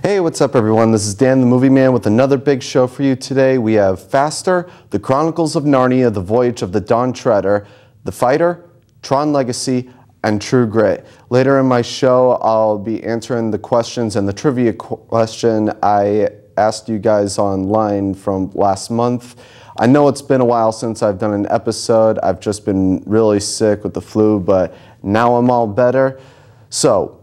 Hey, what's up everyone? This is Dan the Movie Man with another big show for you today. We have Faster, The Chronicles of Narnia, The Voyage of the Dawn Treader, The Fighter, Tron Legacy, and True Grit. Later in my show, I'll be answering the questions and the trivia question I asked you guys online from last month. I know it's been a while since I've done an episode. I've just been really sick with the flu, but now I'm all better. So,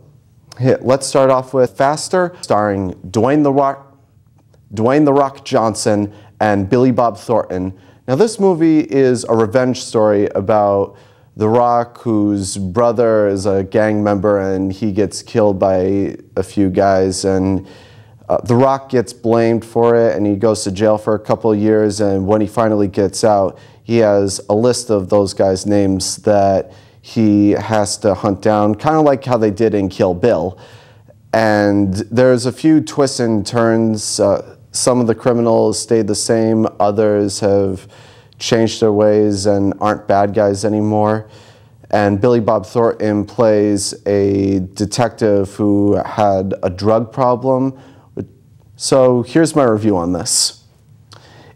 let's start off with Faster, starring Dwayne The Rock Johnson and Billy Bob Thornton. Now this movie is a revenge story about The Rock, whose brother is a gang member and he gets killed by a few guys, and The Rock gets blamed for it and he goes to jail for a couple of years, and when he finally gets out, he has a list of those guys' names that he has to hunt down, kind of like how they did in Kill Bill. And there's a few twists and turns. Some of the criminals stayed the same, others have changed their ways and aren't bad guys anymore. And Billy Bob Thornton plays a detective who had a drug problem. So here's my review on this.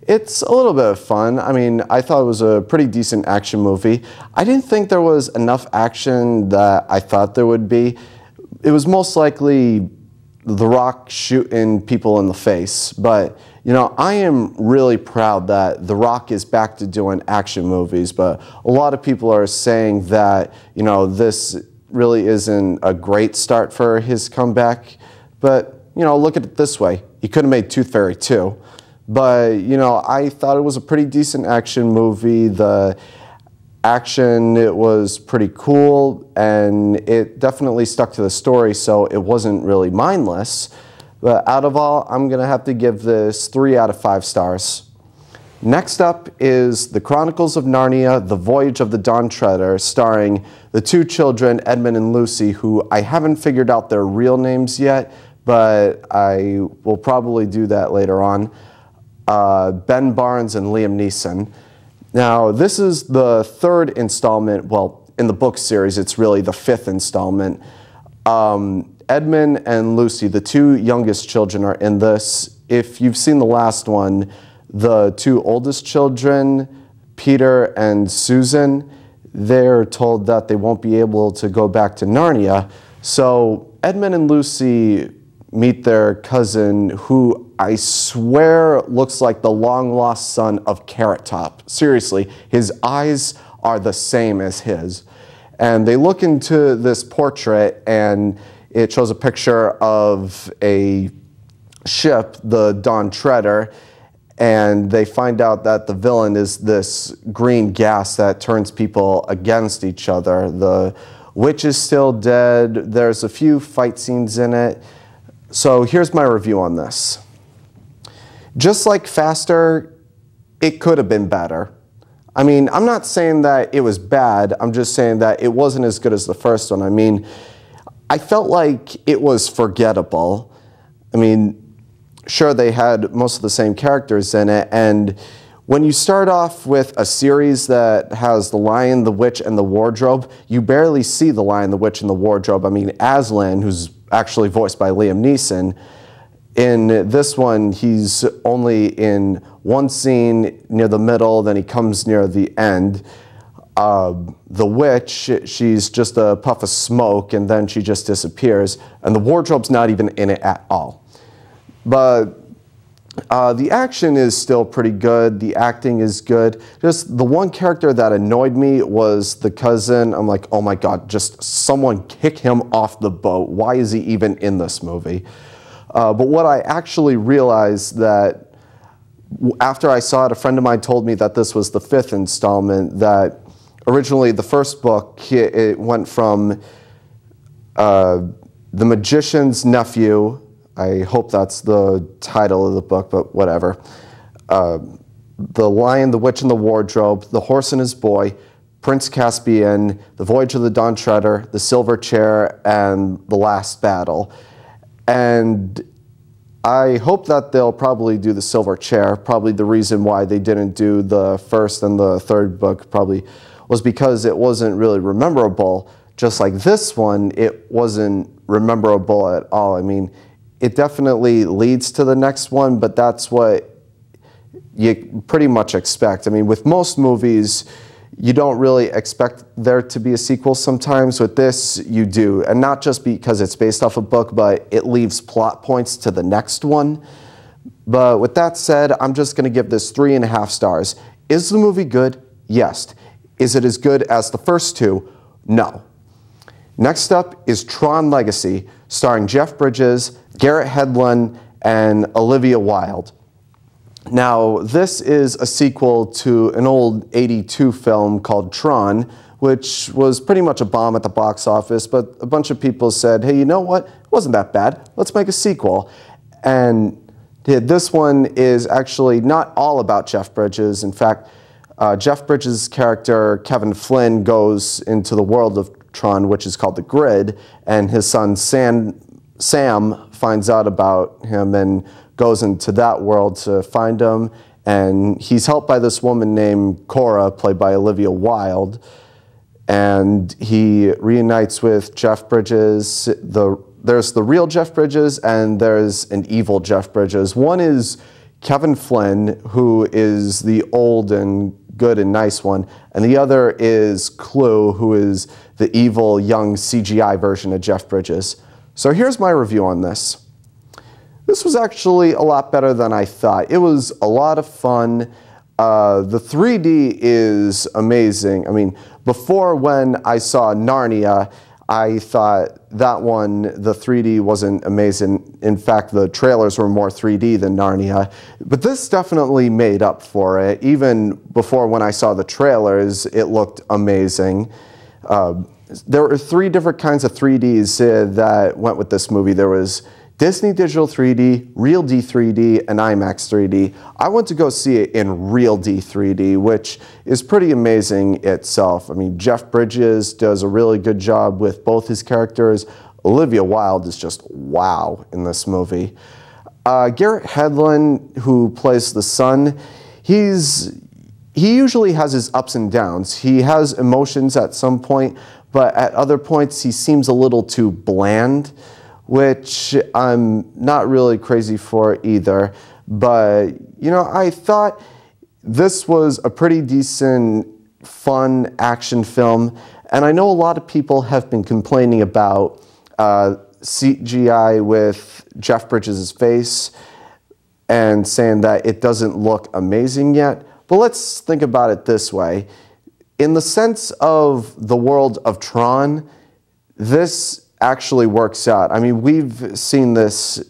It's a little bit of fun. I mean, I thought it was a pretty decent action movie. I didn't think there was enough action that I thought there would be. It was most likely The Rock shooting people in the face. But, you know, I am really proud that The Rock is back to doing action movies. But a lot of people are saying that, you know, this really isn't a great start for his comeback. But, you know, look at it this way. He could have made Tooth Fairy 2. But, you know, I thought it was a pretty decent action movie. The action, it was pretty cool, and it definitely stuck to the story, so it wasn't really mindless. But out of all, I'm going to have to give this 3 out of 5 stars. Next up is The Chronicles of Narnia, The Voyage of the Dawn Treader, starring the two children, Edmund and Lucy, who I haven't figured out their real names yet, but I will probably do that later on. Ben Barnes and Liam Neeson. Now, this is the 3rd installment. Well, in the book series, it's really the 5th installment. Edmund and Lucy, the 2 youngest children, are in this. If you've seen the last one, the 2 oldest children, Peter and Susan, they're told that they won't be able to go back to Narnia. So Edmund and Lucy meet their cousin, who I swear looks like the long-lost son of Carrot Top. Seriously, his eyes are the same as his. And they look into this portrait, and it shows a picture of a ship, the Dawn Treader, and they find out that the villain is this green gas that turns people against each other. The witch is still dead. There's a few fight scenes in it. So here's my review on this. Just like Faster, it could have been better. I mean, I'm not saying that it was bad, I'm just saying that it wasn't as good as the first one. I mean, I felt like it was forgettable. I mean, sure, they had most of the same characters in it, and when you start off with a series that has The Lion, the Witch, and the Wardrobe, you barely see The Lion, the Witch, and the Wardrobe. I mean, Aslan, who's actually voiced by Liam Neeson, in this one, he's only in one scene near the middle, then he comes near the end. The witch, she's just a puff of smoke, and then she just disappears, and the wardrobe's not even in it at all. But the action is still pretty good, the acting is good. Just the one character that annoyed me was the cousin. I'm like, oh my god, just someone kick him off the boat. Why is he even in this movie? But what I actually realized that after I saw it, a friend of mine told me that this was the 5th installment, that originally the first book, it went from the magician's nephew, I hope that's the title of the book, but whatever, The Lion, the Witch, and the Wardrobe, The Horse and His Boy, Prince Caspian, The Voyage of the Dawn Treader, The Silver Chair, and The Last Battle. And I hope that they'll probably do The Silver Chair. Probably the reason why they didn't do the 1st and the 3rd book probably was because it wasn't really memorable. Just like this one, it wasn't memorable at all. I mean, it definitely leads to the next one, but that's what you pretty much expect. I mean, with most movies, you don't really expect there to be a sequel sometimes. With this, you do. And not just because it's based off a book, but it leaves plot points to the next one. But with that said, I'm just going to give this 3.5 stars. Is the movie good? Yes. Is it as good as the first two? No. Next up is Tron Legacy, starring Jeff Bridges, Garrett Hedlund, and Olivia Wilde. Now, this is a sequel to an old '82 film called Tron, which was pretty much a bomb at the box office, but a bunch of people said, hey, you know what? It wasn't that bad. Let's make a sequel. And this one is actually not all about Jeff Bridges. In fact, Jeff Bridges' character, Kevin Flynn, goes into the world of Tron, which is called the Grid, and his son Sam finds out about him and goes into that world to find him, and he's helped by this woman named Cora, played by Olivia Wilde, and he reunites with Jeff Bridges. There's the real Jeff Bridges, and there's an evil Jeff Bridges. One is Kevin Flynn, who is the old and good and nice one, and the other is Clue, who is the evil young CGI version of Jeff Bridges. So here's my review on this. This was actually a lot better than I thought. It was a lot of fun. The 3D is amazing. I mean, before when I saw Narnia, I thought that one, the 3D wasn't amazing. In fact, the trailers were more 3D than Narnia. But this definitely made up for it. Even before when I saw the trailers, it looked amazing. There were 3 different kinds of 3Ds that went with this movie. There was Disney Digital 3D, Real D 3D, and IMAX 3D. I went to go see it in Real D 3D, which is pretty amazing itself. I mean, Jeff Bridges does a really good job with both his characters. Olivia Wilde is just wow in this movie. Garrett Hedlund, who plays the son, he usually has his ups and downs. He has emotions at some point, but at other points he seems a little too bland, which I'm not really crazy for either. But, you know, I thought this was a pretty decent, fun action film. And I know a lot of people have been complaining about CGI with Jeff Bridges' face and saying that it doesn't look amazing yet. But let's think about it this way. In the sense of the world of Tron, this actually works out. I mean, we've seen this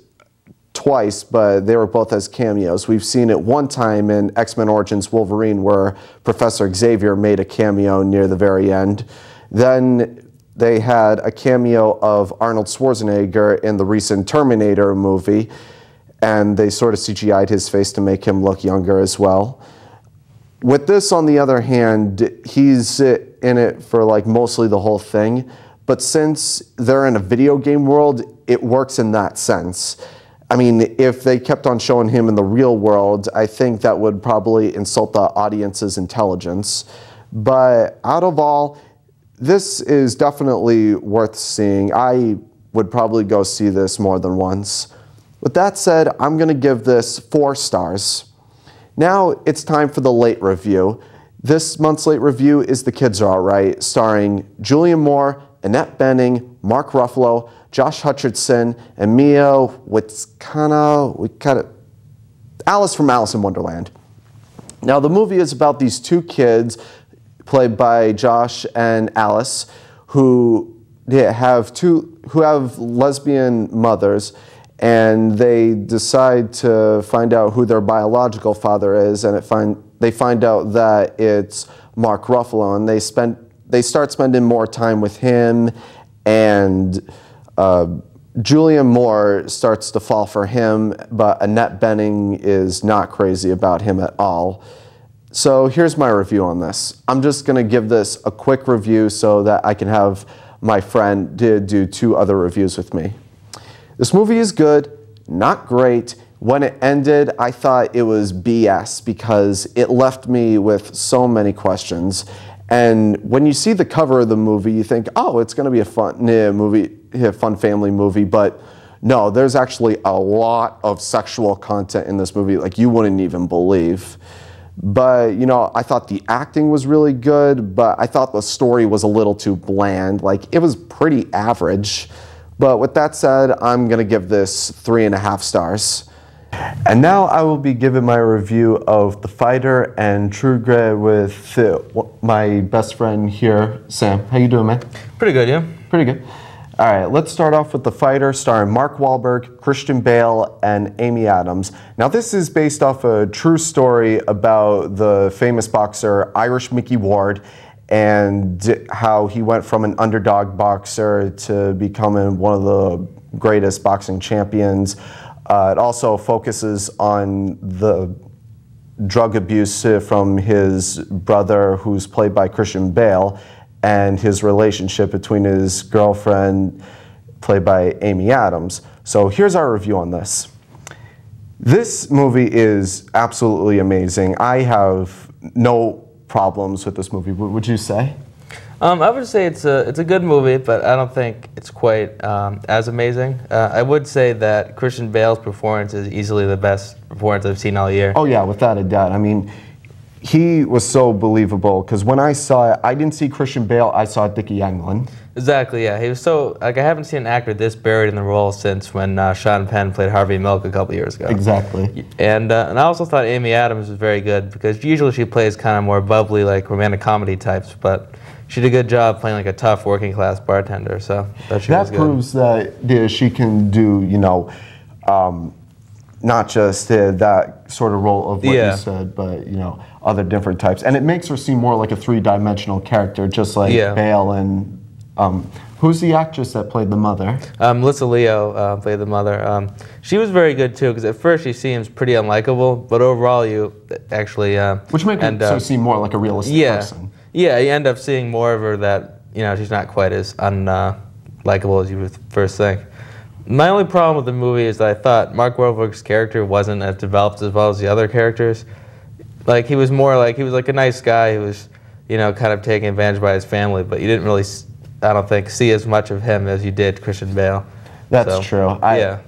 twice, but they were both as cameos. We've seen it one time in X-Men Origins Wolverine, where Professor Xavier made a cameo near the very end. Then they had a cameo of Arnold Schwarzenegger in the recent Terminator movie, and they sort of CGI'd his face to make him look younger as well. With this, on the other hand, he's in it for like mostly the whole thing. But since they're in a video game world, it works in that sense. I mean, if they kept on showing him in the real world, I think that would probably insult the audience's intelligence. But out of all, this is definitely worth seeing. I would probably go see this more than once. With that said, I'm going to give this 4 stars. Now it's time for the late review. This month's late review is The Kids Are Alright, starring Julianne Moore, Annette Bening, Mark Ruffalo, Josh Hutcherson, and Mia Wasikowska, Alice from Alice in Wonderland. Now, the movie is about these 2 kids, played by Josh and Alice, who have lesbian mothers, and they decide to find out who their biological father is, and they find out that it's Mark Ruffalo, and they start spending more time with him, and Julianne Moore starts to fall for him, but Annette Bening is not crazy about him at all. So here's my review on this. I'm just going to give this a quick review so that I can have my friend do 2 other reviews with me. This movie is good, not great. When it ended, I thought it was BS because it left me with so many questions. And when you see the cover of the movie, you think, oh, it's going to be a fun movie, a fun family movie. But No, there's actually a lot of sexual content in this movie, like you wouldn't even believe. But, you know, I thought the acting was really good, but I thought the story was a little too bland. Like, it was pretty average. But with that said, I'm going to give this 3.5 stars. And now I will be giving my review of The Fighter and True Grit with my best friend here, Sam. How you doing, man? Pretty good, yeah. Pretty good. All right, let's start off with The Fighter, starring Mark Wahlberg, Christian Bale, and Amy Adams. Now, this is based off a true story about the famous boxer Irish Mickey Ward and how he went from an underdog boxer to becoming one of the greatest boxing champions. It also focuses on the drug abuse from his brother, who's played by Christian Bale, and his relationship between his girlfriend, played by Amy Adams. So here's our review on this. This movie is absolutely amazing. I have no problems with this movie. What would you say? I would say it's a good movie, but I don't think it's quite as amazing. I would say that Christian Bale's performance is easily the best performance I've seen all year. Oh yeah, without a doubt. I mean, he was so believable, because when I saw it, I didn't see Christian Bale, I saw Dickie Englund. Exactly, yeah. He was so, like, I haven't seen an actor this buried in the role since when Sean Penn played Harvey Milk a couple years ago. Exactly. And I also thought Amy Adams was very good, because usually she plays kind of more bubbly, like, romantic comedy types, but she did a good job playing like a tough working class bartender, so that proves that she can do, you know, not just that sort of role of what you said, but, you know, other different types. And it makes her seem more like a three-dimensional character, just like Bale and, who's the actress that played the mother? Melissa Leo played the mother. She was very good too, because at first she seems pretty unlikable, but overall you actually... Which makes her seem more like a realistic person. Yeah, you end up seeing more of her that, you know, she's not quite as unlikable as you would first think. My only problem with the movie is that I thought Mark Wahlberg's character wasn't as developed as well as the other characters. Like, he was more like, he was like a nice guy who was, you know, kind of taken advantage by his family, but you didn't really, I don't think, see as much of him as you did Christian Bale. That's true. I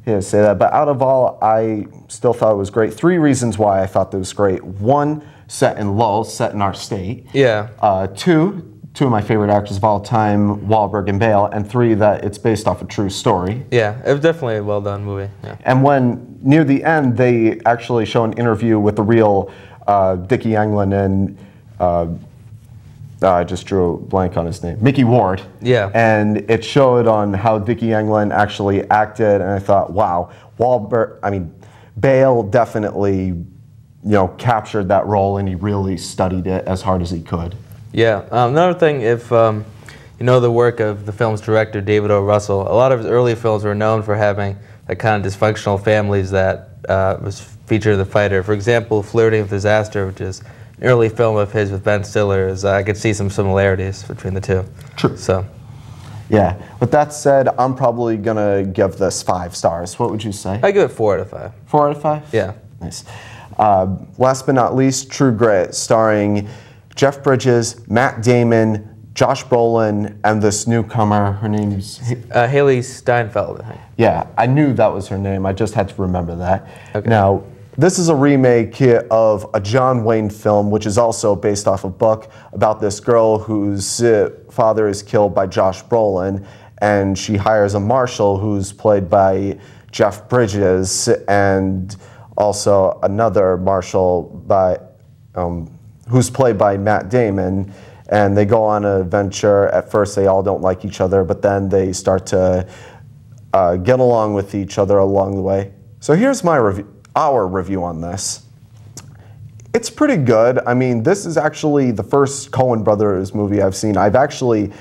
didn't say that, but out of all, I still thought it was great. 3 reasons why I thought that was great. 1, set in Lowell, set in our state. Yeah. 2 of my favorite actors of all time, Wahlberg and Bale, and 3, that it's based off a true story. Yeah, it was definitely a well-done movie. Yeah. And when, near the end, they actually show an interview with the real Dickie Englund and, I just drew a blank on his name, Mickey Ward. Yeah. And it showed on how Dickie Englund actually acted, and I thought, wow, Bale definitely, you know, captured that role, and he really studied it as hard as he could. Yeah. Another thing, if you know the work of the film's director, David O. Russell, a lot of his early films were known for having like kind of dysfunctional families that was featured in The Fighter. For example, Flirting with Disaster, which is an early film of his with Ben Stiller, I could see some similarities between the two. True. So. Yeah. With that said, I'm probably going to give this 5 stars. What would you say? I give it 4 out of 5. 4 out of 5? Yeah. Nice. Last but not least, True Grit, starring Jeff Bridges, Matt Damon, Josh Brolin, and this newcomer. Her name's Haley Steinfeld, I think. Yeah, I knew that was her name. I just had to remember that. Okay. Now, this is a remake of a John Wayne film, which is also based off a book about this girl whose father is killed by Josh Brolin, and she hires a marshal who's played by Jeff Bridges, and also another marshal by who's played by Matt Damon, and they go on an adventure. At first they all don't like each other, but then they start to get along with each other along the way. So here's our review on this. It's pretty good. I mean, this is actually the first Coen Brothers movie I've seen. I've actually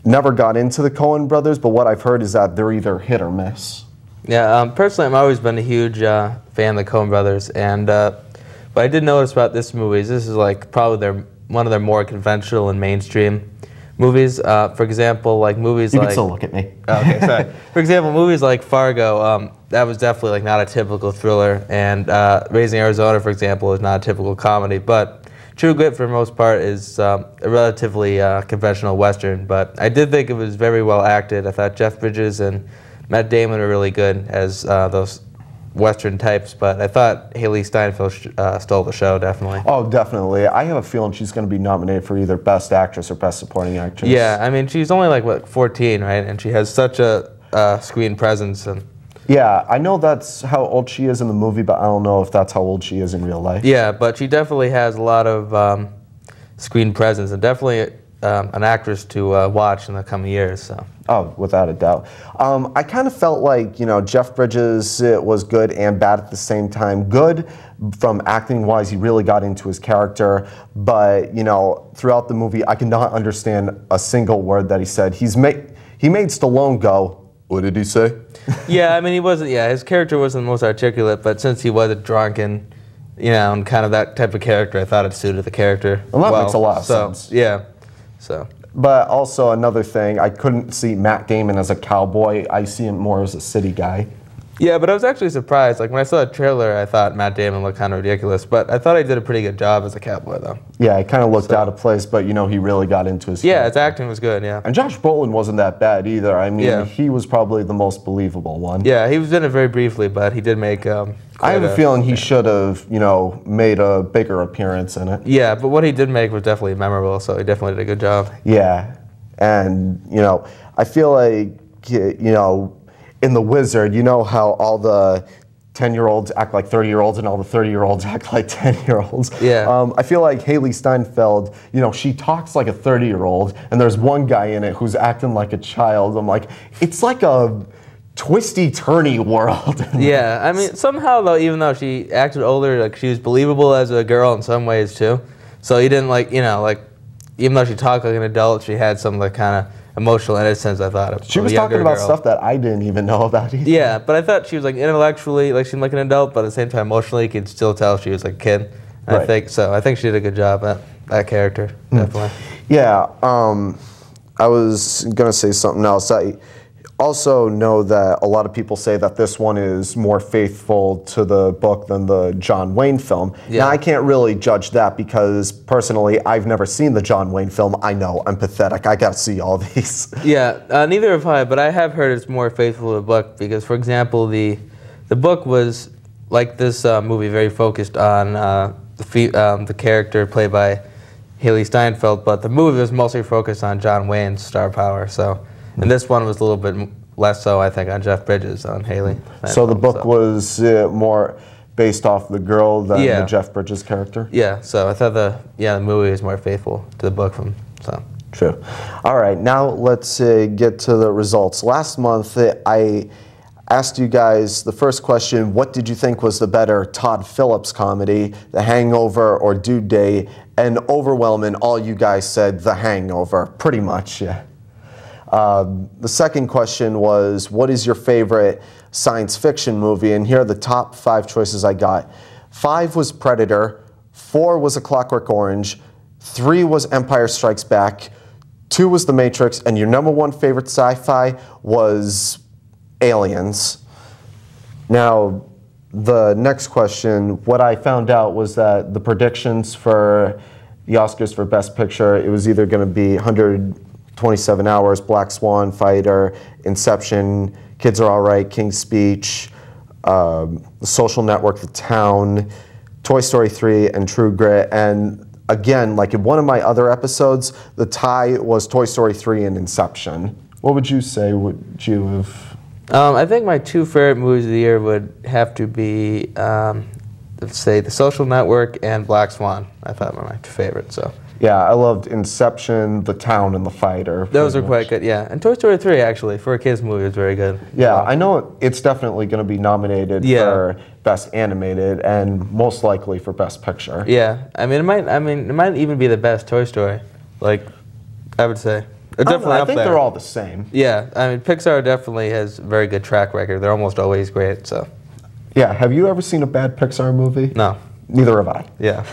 never got into the Coen Brothers, but what I've heard is that they're either hit or miss. Yeah, personally, I've always been a huge fan of the Coen Brothers, and what I did notice about this movie is this is like probably one of their more conventional and mainstream movies. For example, like movies you like... can still look at me. Oh, okay, sorry. For example, movies like Fargo, that was definitely like not a typical thriller, and Raising Arizona, for example, is not a typical comedy, but True Grit, for the most part, is a relatively conventional Western, but I did think it was very well acted. I thought Jeff Bridges and Matt Damon are really good as those Western types, but I thought Haley Steinfeld stole the show, definitely. Oh, definitely. I have a feeling she's going to be nominated for either Best Actress or Best Supporting Actress. Yeah, I mean, she's only like, what, 14, right? And she has such a screen presence. And yeah, I know that's how old she is in the movie, but I don't know if that's how old she is in real life. Yeah, but she definitely has a lot of screen presence, and definitely an actress to watch in the coming years. So. Oh, without a doubt. I kind of felt like, you know, Jeff Bridges was good and bad at the same time. Good from acting-wise, he really got into his character, but, you know, throughout the movie, I cannot understand a single word that he said. He made Stallone go, what did he say? Yeah, I mean, he wasn't, his character wasn't the most articulate, but since he was a drunken, you know, and kind of that type of character, I thought it suited the character. Well, that makes a lot of sense. Yeah, so. But also another thing, I couldn't see Matt Damon as a cowboy. I see him more as a city guy. Yeah, but I was actually surprised. Like when I saw the trailer, I thought Matt Damon looked kind of ridiculous, but I thought he did a pretty good job as a cowboy, though. Yeah, it kind of looked out of place, but you know, he really got into his Yeah, his acting was good, yeah. And Josh Brolin wasn't that bad either. I mean, he was probably the most believable one. Yeah, he was in it very briefly, but he did make I have a feeling he should have, you know, made a bigger appearance in it. Yeah, but what he did make was definitely memorable, so he definitely did a good job. Yeah, and, you know, I feel like, you know, in The Wizard, you know how all the 10-year-olds act like 30-year-olds and all the 30-year-olds act like 10-year-olds. Yeah. I feel like Haley Steinfeld, you know, she talks like a 30-year-old, and there's one guy in it who's acting like a child. I'm like, it's like a twisty-turny world. Yeah, I mean, somehow, though, even though she acted older, like, she was believable as a girl in some ways, too. So you didn't, like, you know, like, even though she talked like an adult, she had some, like, kind of emotional innocence, I thought. She was talking about stuff that I didn't even know about either. Yeah, but I thought she was like intellectually, like she seemed like an adult, but at the same time emotionally, you could still tell she was like a kid. Right. I think she did a good job at that character, definitely. Yeah, I was gonna say something else. I also know that a lot of people say that this one is more faithful to the book than the John Wayne film. Yeah. Now, I can't really judge that because, personally, I've never seen the John Wayne film. I know, I'm pathetic. I gotta see all these. Yeah, neither have I, but I have heard it's more faithful to the book because, for example, the book was, like this movie, very focused on the character played by Haley Steinfeld, but the movie was mostly focused on John Wayne's star power, so... And this one was a little bit less so, I think, on Jeff Bridges, on Haley. So the book was more based off the girl than the Jeff Bridges character? Yeah, so I thought the movie is more faithful to the book from, so. True. All right, now let's get to the results. Last month, I asked you guys the first question, what did you think was the better Todd Phillips comedy, The Hangover or Due Date? And overwhelming, all you guys said The Hangover, pretty much, yeah. The second question was, what is your favorite science fiction movie? And here are the top 5 choices I got. 5 was Predator, 4 was A Clockwork Orange, 3 was Empire Strikes Back, 2 was The Matrix, and your number 1 favorite sci-fi was Aliens. Now, the next question, what I found out was that the predictions for the Oscars for Best Picture, it was either going to be 127 Hours, Black Swan, Fighter, Inception, Kids Are Alright, King's Speech, The Social Network, The Town, Toy Story 3, and True Grit. And again, like in one of my other episodes, the tie was Toy Story 3 and Inception. What would you say would you have? I think my 2 favorite movies of the year would have to be, let's say, The Social Network and Black Swan. I thought were my 2 favorites, so. Yeah, I loved Inception, The Town, and The Fighter. Those are quite good, yeah. And Toy Story 3, actually, for a kid's movie, was very good. Yeah, I know it's definitely going to be nominated for Best Animated and most likely for Best Picture. Yeah, it might even be the best Toy Story. Like, I would say. I think they're all the same. Yeah, I mean, Pixar definitely has a very good track record. They're almost always great, so. Yeah, have you ever seen a bad Pixar movie? No. Neither have I. Yeah.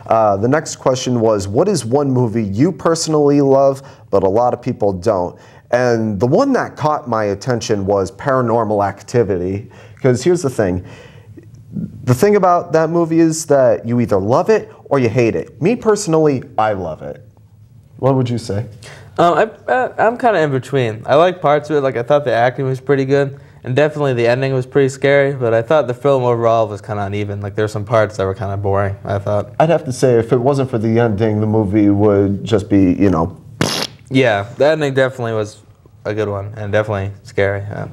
The next question was, what is one movie you personally love, but a lot of people don't? And the one that caught my attention was Paranormal Activity. Because here's the thing. The thing about that movie is that you either love it or you hate it. Me personally, I love it. What would you say? I'm kind of in between. I like parts of it. Like I thought the acting was pretty good, and definitely the ending was pretty scary. But I thought the film overall was kind of uneven. Like there's some parts that were kind of boring, I thought. I'd have to say if it wasn't for the ending, the movie would just be, you know. Yeah, the ending definitely was a good one, and definitely scary. Yeah.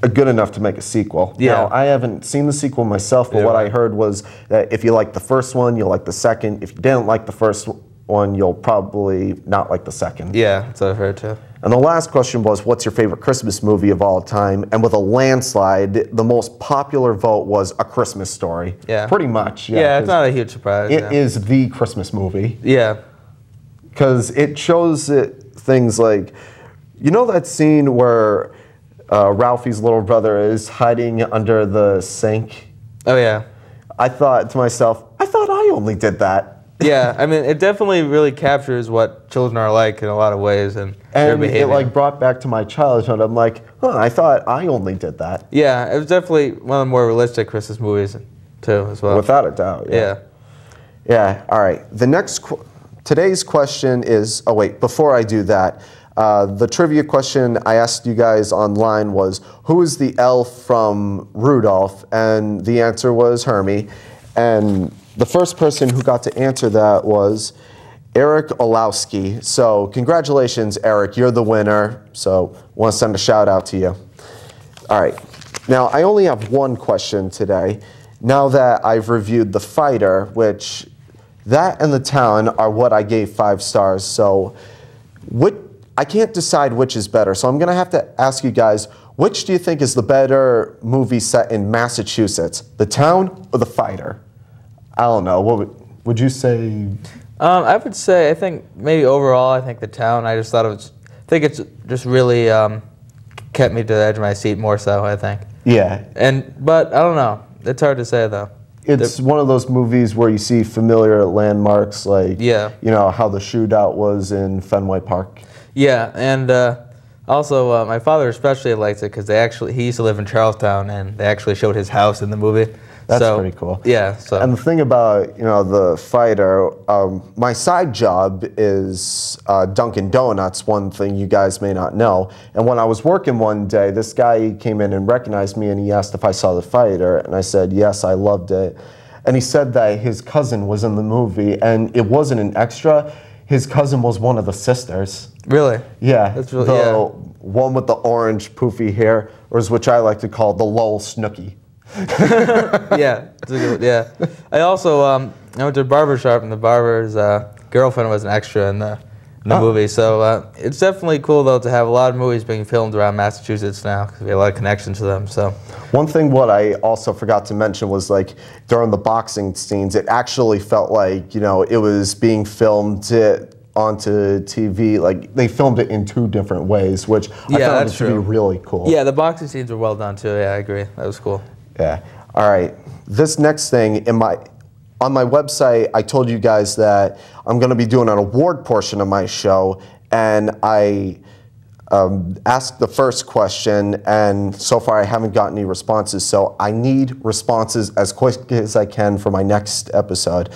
Good enough to make a sequel. Yeah. Now, I haven't seen the sequel myself, but what I heard was that if you like the first one, you'll like the second. If you didn't like the first one, you'll probably not like the second. Yeah, that's what I've heard too. And the last question was, what's your favorite Christmas movie of all time? And with a landslide, the most popular vote was A Christmas Story. Yeah. Pretty much. Yeah, it's not a huge surprise. It is the Christmas movie. Yeah. Because it shows things like, you know that scene where Ralphie's little brother is hiding under the sink? Oh, yeah. I thought to myself, I thought I only did that. Yeah, I mean, it definitely really captures what children are like in a lot of ways and their behavior. It like brought back to my childhood. I'm like, huh, I thought I only did that. Yeah, it was definitely one of the more realistic Christmas movies too, as well. Without a doubt, yeah. Yeah, all right. Today's question is, oh wait, before I do that, the trivia question I asked you guys online was, who is the elf from Rudolph? And the answer was Hermie. And the first person who got to answer that was Eric Olowski. So congratulations, Eric, you're the winner. So I want to send a shout out to you. All right, now I only have one question today. Now that I've reviewed The Fighter, which that and The Town are what I gave 5 stars. So I can't decide which is better, so I'm going to have to ask you guys, which do you think is the better movie set in Massachusetts, The Town or The Fighter? I don't know. What would you say? I would say, I think maybe overall, I think The Town. I just thought I think it's just really kept me to the edge of my seat more so, I think. Yeah. But I don't know. It's hard to say though. It's one of those movies where you see familiar landmarks, like you know how the shootout was in Fenway Park. Yeah, and also my father especially likes it because he used to live in Charlestown, and they actually showed his house in the movie. That's pretty cool. Yeah. So. And the thing about The Fighter, my side job is Dunkin' Donuts. One thing you guys may not know. And when I was working one day, this guy came in and recognized me, and he asked if I saw The Fighter, and I said yes, I loved it. And he said that his cousin was in the movie, and it wasn't an extra. His cousin was one of the sisters. Really? Yeah. That's really, the one with the orange poofy hair, or which I like to call the Lowell Snooki. Yeah. I also I went to a barber shop, and the barber's girlfriend was an extra in the movie. So it's definitely cool though to have a lot of movies being filmed around Massachusetts now because we have a lot of connections to them. So one thing what I also forgot to mention was like during the boxing scenes, it actually felt like it was being filmed onto TV. Like they filmed it in 2 different ways, which I found it to be really cool. Yeah, the boxing scenes were well done too. Yeah, I agree. That was cool. Yeah. All right. This next thing on my website, I told you guys that I'm going to be doing an award portion of my show, and I asked the first question, and so far I haven't gotten any responses, so I need responses as quick as I can for my next episode.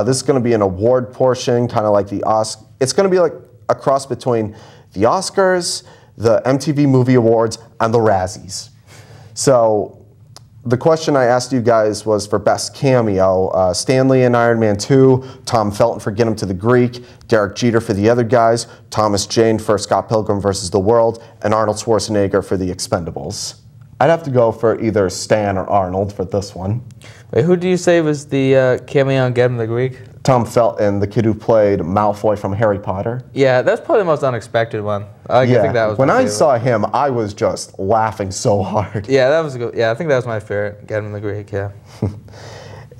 This is going to be an award portion, kind of like the Oscars. It's going to be like a cross between the Oscars, the MTV Movie Awards, and the Razzies. So the question I asked you guys was for Best Cameo. Stanley in Iron Man 2, Tom Felton for Get Him to the Greek, Derek Jeter for The Other Guys, Thomas Jane for Scott Pilgrim vs. the World, and Arnold Schwarzenegger for The Expendables. I'd have to go for either Stan or Arnold for this one. Wait, who do you say was the cameo in Get Him to the Greek? Tom Felton, the kid who played Malfoy from Harry Potter. Yeah, that's probably the most unexpected one. I think that was when I saw him, I was just laughing so hard. Yeah, that was good. Yeah, I think that was my favorite. Get Him to the Greek. Yeah.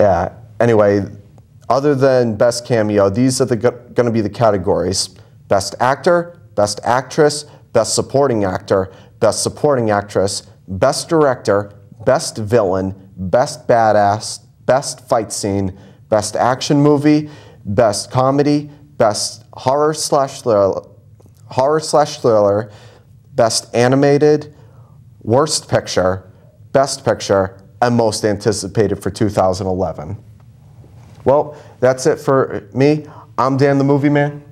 Yeah. Anyway, other than Best Cameo, these are going to be the categories: Best Actor, Best Actress, Best Supporting Actor, Best Supporting Actress, Best Director, Best Villain, Best Badass, Best Fight Scene, Best Action Movie, Best Comedy, Best Horror/Thriller, Best Animated, Worst Picture, Best Picture, and Most Anticipated for 2011. Well, that's it for me. I'm Dan the Movie Man.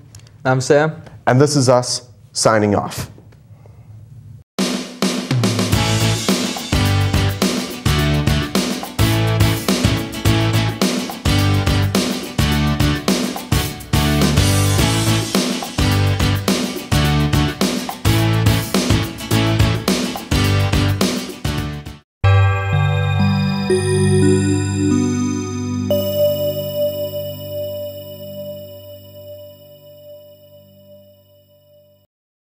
I'm Sam. And this is us signing off.